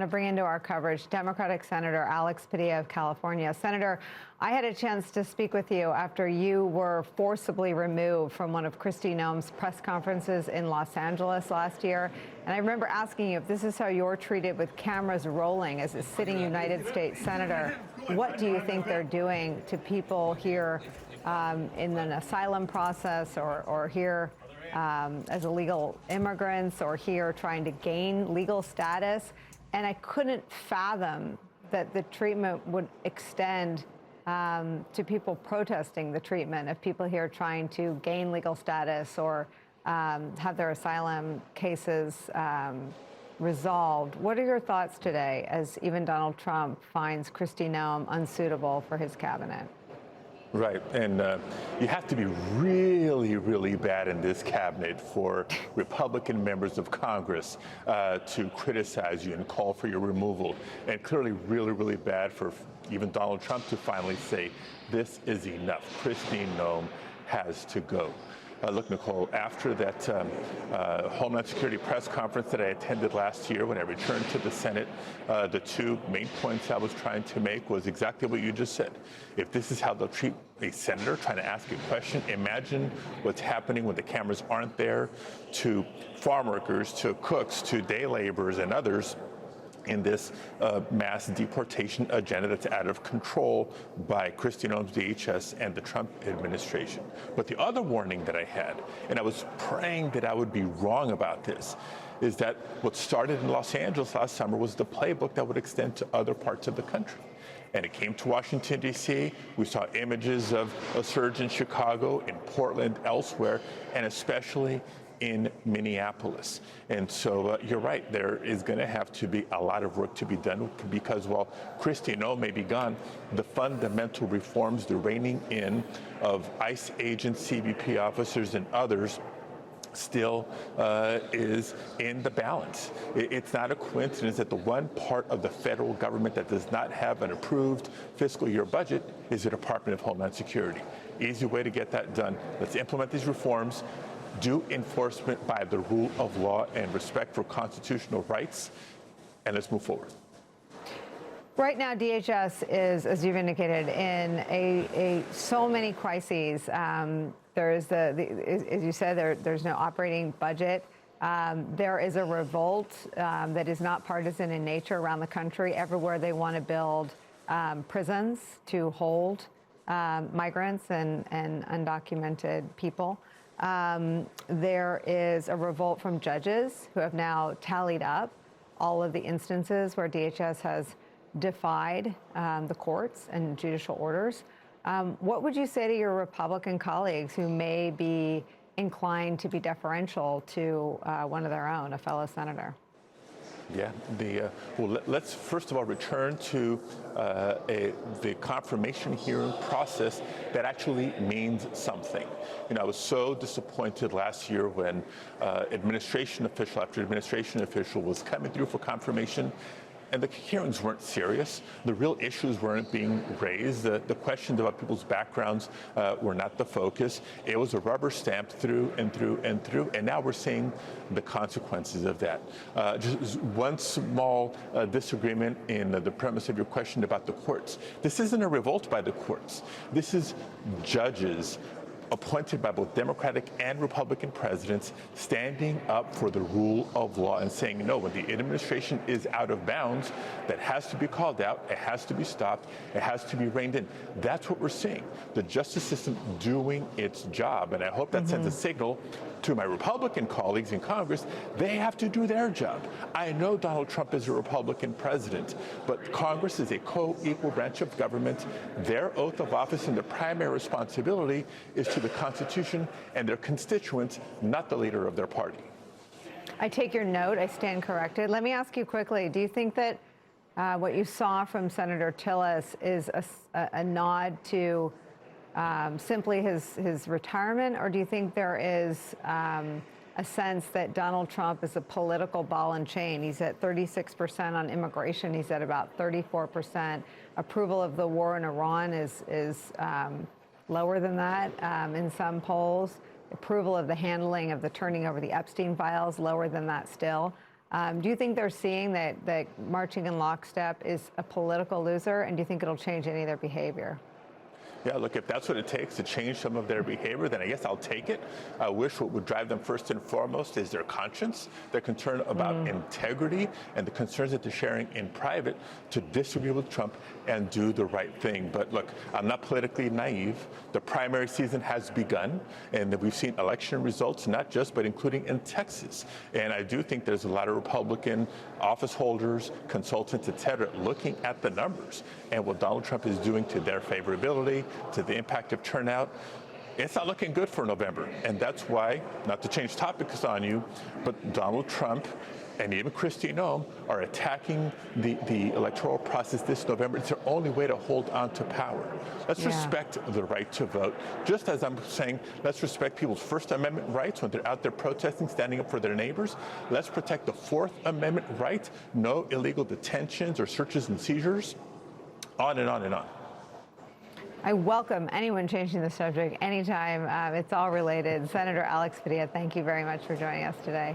to bring into our coverage Democratic Senator Alex Padilla of California. Senator, I had a chance to speak with you after you were forcibly removed from one of Kristi Noem's press conferences in Los Angeles last year. And I remember asking you if this is how you're treated with cameras rolling as a sitting United States Senator. What do you think they're doing to people here in an asylum process or here as illegal immigrants or here trying to gain legal status? And I couldn't fathom that the treatment would extend to people protesting the treatment of people here trying to gain legal status or have their asylum cases resolved. What are your thoughts today as even Donald Trump finds Kristi Noem unsuitable for his cabinet? Right, and you have to be really, really bad in this cabinet for Republican members of Congress to criticize you and call for your removal, and clearly really, really bad for even Donald Trump to finally say, this is enough. Kristi Noem has to go. Look, Nicole, after that Homeland Security press conference that I attended last year when I returned to the Senate, the two main points I was trying to make was exactly what you just said. If this is how they'll treat a senator trying to ask a question, imagine what's happening when the cameras aren't there to farm workers, to cooks, to day laborers and others in this mass deportation agenda that's out of control by Kristi Noem's DHS and the Trump administration. But the other warning that I had, and I was praying that I would be wrong about this, is that what started in Los Angeles last summer was the playbook that would extend to other parts of the country. And it came to Washington, D.C. We saw images of a surge in Chicago, in Portland, elsewhere, and especially in Minneapolis. And so you're right, there is going to have to be a lot of work to be done because while Kristi Noem may be gone, the fundamental reforms, the reining in of ICE agents, CBP officers, and others still is in the balance. It's not a coincidence that the one part of the federal government that does not have an approved fiscal year budget is the Department of Homeland Security. Easy way to get that done. Let's implement these reforms, do enforcement by the rule of law and respect for constitutional rights, and let's move forward. Right now, DHS is, as you've indicated, in so many crises. There is as you said, there's no operating budget. There is a revolt that is not partisan in nature around the country. Everywhere they want to build prisons to hold migrants and undocumented people. There is a revolt from judges who have now tallied up all of the instances where DHS has defied the courts and judicial orders. What would you say to your Republican colleagues who may be inclined to be deferential to one of their own, a fellow senator? Yeah, well, let's first of all return to the confirmation hearing process that actually means something. You know, I was so disappointed last year when administration official after administration official was coming through for confirmation, and the hearings weren't serious. The real issues weren't being raised. The questions about people's backgrounds were not the focus. It was a rubber stamp through and through and through, and now we're seeing the consequences of that. Just one small disagreement in the premise of your question about the courts. This isn't a revolt by the courts. This is judges appointed by both Democratic and Republican presidents standing up for the rule of law and saying, no, when the administration is out of bounds, that has to be called out, it has to be stopped, it has to be reined in. That's what we're seeing, the justice system doing its job. And I hope that sends a signal to my Republican colleagues in Congress. They have to do their job. I know Donald Trump is a Republican president, but Congress is a co-equal branch of government. Their oath of office and their primary responsibility is to the Constitution and their constituents, not the leader of their party. I take your note. I stand corrected. Let me ask you quickly, do you think that what you saw from Senator Tillis is a nod to simply his retirement, or do you think there is a sense that Donald Trump is a political ball and chain? He's at 36% on immigration. He's at about 34%. Approval of the war in Iran is lower than that in some polls. Approval of the handling of the turning over the Epstein files, lower than that still. Do you think they're seeing that marching in lockstep is a political loser, and do you think it'll change any of their behavior? Yeah, look, if that's what it takes to change some of their behavior, then I guess I'll take it. I wish what would drive them first and foremost is their conscience, their concern about integrity, and the concerns that they're sharing in private to disagree with Trump and do the right thing. But look, I'm not politically naive. The primary season has begun, and we've seen election results, not just, but including in Texas. And I do think there's a lot of Republican office holders, consultants, et cetera, looking at the numbers and what Donald Trump is doing to their favorability, to the impact of turnout. It's not looking good for November. And that's why, not to change topics on you, but Donald Trump and even Kristi Noem are attacking the electoral process this November. It's their only way to hold on to power. Let's respect the right to vote. Just as I'm saying, let's respect people's First Amendment rights when they're out there protesting, standing up for their neighbors. Let's protect the Fourth Amendment right. No illegal detentions or searches and seizures. On and on and on. I welcome anyone changing the subject anytime. It's all related. Senator Alex Padilla, thank you very much for joining us today.